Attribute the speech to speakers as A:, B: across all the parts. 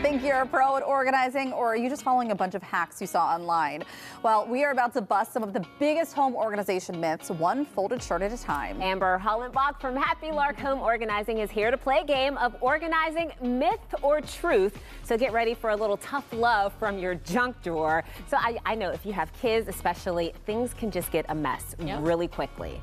A: Think you're a pro at organizing, or are you just following a bunch of hacks you saw online? Well, we are about to bust some of the biggest home organization myths, one folded shirt at a time.
B: Amber Hollenbach from Happy Lark Home Organizing is here to play a game of organizing myth or truth. So get ready for a little tough love from your junk drawer. So I know if you have kids especially, things can just get a mess really quickly.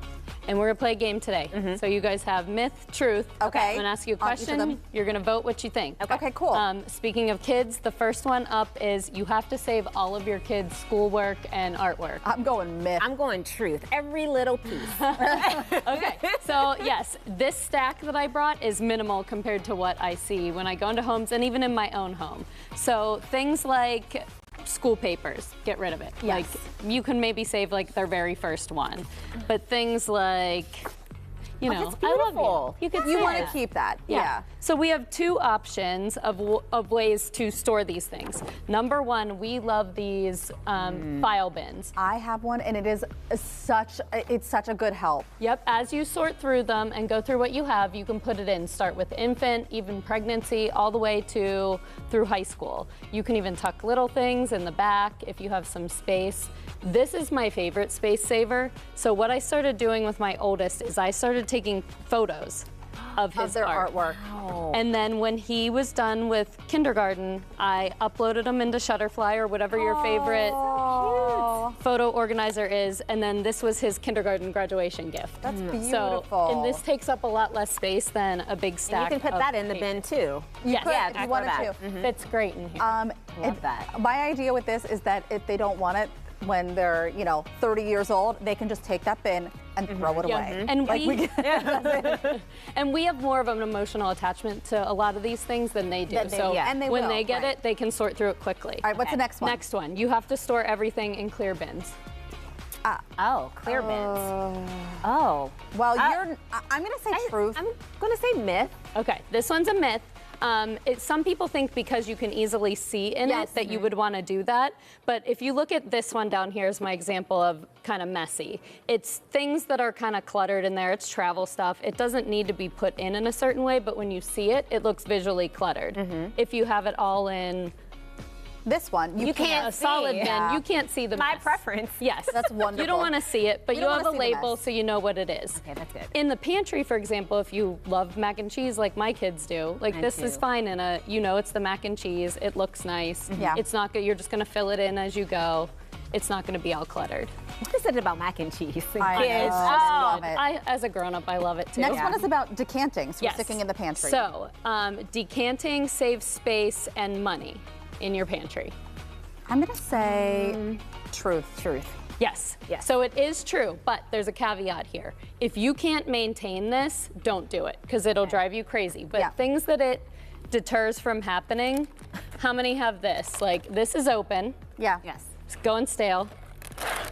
C: And we're gonna play a game today. So you guys have myth, truth.
A: Okay.
C: I'm gonna ask you a question. You're gonna vote what you think.
A: Okay, cool.
C: Speaking of kids, the first one up is you have to save all of your kids' schoolwork and artwork.
A: I'm going myth.
B: I'm going truth, every little piece.
C: Okay, so yes, this stack that I brought is minimal compared to what I see when I go into homes and even in my own home. So things like school papers, get rid of it.
A: Yes.
C: Like you can maybe save like their very first one, but things like, you know,
B: that's
C: I love
B: beautiful.
C: you.
A: You want to keep that. Yeah.
C: So we have two options of ways to store these things. Number one, we love these file bins.
A: I have one, and it is such a good help.
C: Yep, as you sort through them and go through what you have, you can put it in. Start with infant, even pregnancy, all the way to through high school. You can even tuck little things in the back if you have some space. This is my favorite space saver. So what I started doing with my oldest is I started taking photos of his
A: their
C: art.
A: artwork.
B: Wow.
C: And then when he was done with kindergarten, I uploaded them into Shutterfly or whatever your favorite photo organizer is. And then this was his kindergarten graduation gift.
A: That's beautiful.
C: So, and this takes up a lot less space than a big stack.
B: And you can put
C: of
B: that in the
C: paper.
B: bin too.
C: Yes.
A: Yeah, if you wanted to.
C: Fits great in here.
B: Love that.
A: My idea with this is that if they don't want it when they're, 30 years old, they can just take that bin and throw it away.
C: And
A: Like
C: and we have more of an emotional attachment to a lot of these things than they do.
A: And they
C: when
A: will,
C: they get
A: right.
C: it, they can sort through it quickly.
A: All right, what's the next one?
C: Next one, you have to store everything in clear bins.
B: Oh, clear bins. Oh.
A: Well, I'm going to say truth.
B: I'm going to say myth.
C: Okay, this one's a myth. Some people think because you can easily see in it that you would want to do that. But if you look at this one down here as my example of kind of messy, it's things that are kind of cluttered in there. It's travel stuff. It doesn't need to be put in a certain way, but when you see it, it looks visually cluttered. If you have it all in
A: This one, you can't
C: a solid bin, you can't see the
B: My
C: mess.
B: preference.
C: Yes.
A: That's wonderful.
C: You don't want to see it, but you
A: don't
C: have a
A: wanna see the
C: label
A: mess.
C: so you know what it is.
B: Okay, that's good.
C: In the pantry, for example, if you love mac and cheese like my kids do, like this is fine in a, it's the mac and cheese, it looks nice.
A: Yeah.
C: It's not good, you're just gonna fill it in as you go. It's not gonna be all cluttered.
B: What is it about mac and cheese?
A: I
B: Kids.
A: love it.
C: As a grown-up, I love it too.
A: Next one is about decanting, so
C: Yes.
A: sticking in the pantry.
C: So, decanting saves space and money in your pantry.
A: I'm going to say truth.
C: Yes. So it is true, but there's a caveat here. If you can't maintain this, don't do it because it'll drive you crazy. But things that it deters from happening, how many have this? Like this is open.
A: Yeah.
B: Yes.
C: It's going stale.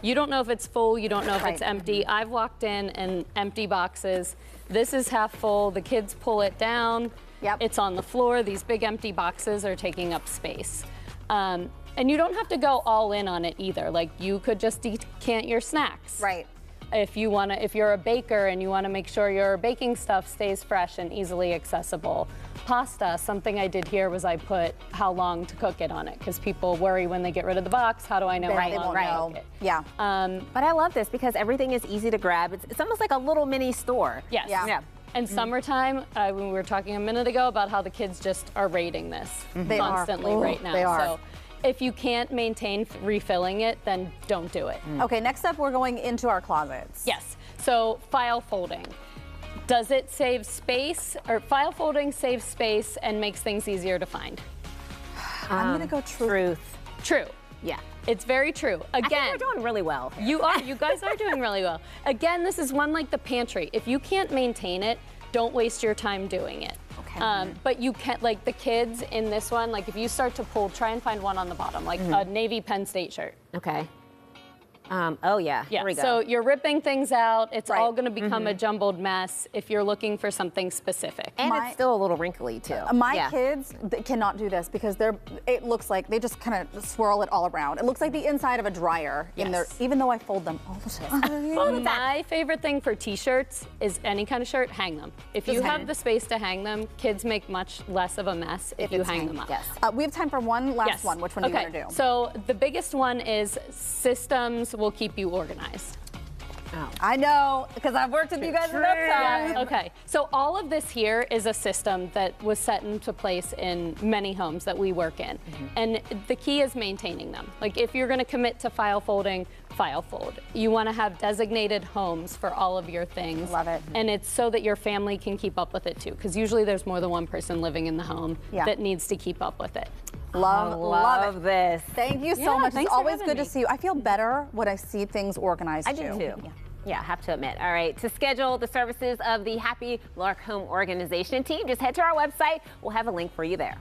C: You don't know if it's full, you don't know if it's empty. I've walked in and empty boxes. This is half full, the kids pull it down.
A: Yep.
C: It's on the floor. These big empty boxes are taking up space. And you don't have to go all in on it either. Like you could just decant your snacks.
A: Right.
C: If you're a baker and you want to make sure your baking stuff stays fresh and easily accessible. Pasta, something I did here was I put how long to cook it on it because people worry when they get rid of the box, how do I know how long to cook it?
A: Yeah.
B: But I love this because everything is easy to grab. It's almost like a little mini store.
C: Yes.
A: Yeah.
C: And summertime, when we were talking a minute ago about how the kids just are raiding this constantly right now.
A: They are.
C: So if you can't maintain refilling it, then don't do it.
A: Okay, next up, we're going into our closets.
C: Yes. So file folding. Does it save space, or file folding saves space and makes things easier to find?
A: I'm going to go truth.
C: True.
B: Yeah.
C: It's very true. Again,
B: I think we're doing really well.
C: You guys are doing really well. Again, this is one like the pantry. If you can't maintain it, don't waste your time doing it.
B: Okay.
C: But you can't, like the kids in this one, like if you start to pull, try and find one on the bottom, like a Navy Penn State shirt.
B: Okay. Oh yeah,
C: Yeah,
B: here we go.
C: so you're ripping things out. It's
A: Right.
C: all going to become a jumbled mess if you're looking for something specific.
B: And it's still a little wrinkly too.
A: My kids they cannot do this because it looks like they just kind of swirl it all around. It looks like the inside of a dryer in there, even though I fold them all the time.
C: My favorite thing for t-shirts is any kind of shirt, hang them. If you have the space to hang them, kids make much less of a mess if you hang them up.
B: Yes.
A: We have time for one last one. Which one do you want to do?
C: So the biggest one is systems will keep you organized.
A: I know, because I've worked with you guys enough times.
C: Okay, so all of this here is a system that was set into place in many homes that we work in. And the key is maintaining them. Like if you're gonna commit to file folding, file fold. You wanna have designated homes for all of your things.
A: Love it.
C: And it's so that your family can keep up with it too, because usually there's more than one person living in the home that needs to keep up with it.
A: Love
B: this.
A: Thank you so
C: Yeah,
A: much.
C: thanks
A: It's
C: for
A: always
C: having
A: good to
C: me.
A: see you. I feel better when I see things organized
B: I do too. Yeah, I have to admit. All right, to schedule the services of the Happy Lark Home Organization team, just head to our website. We'll have a link for you there.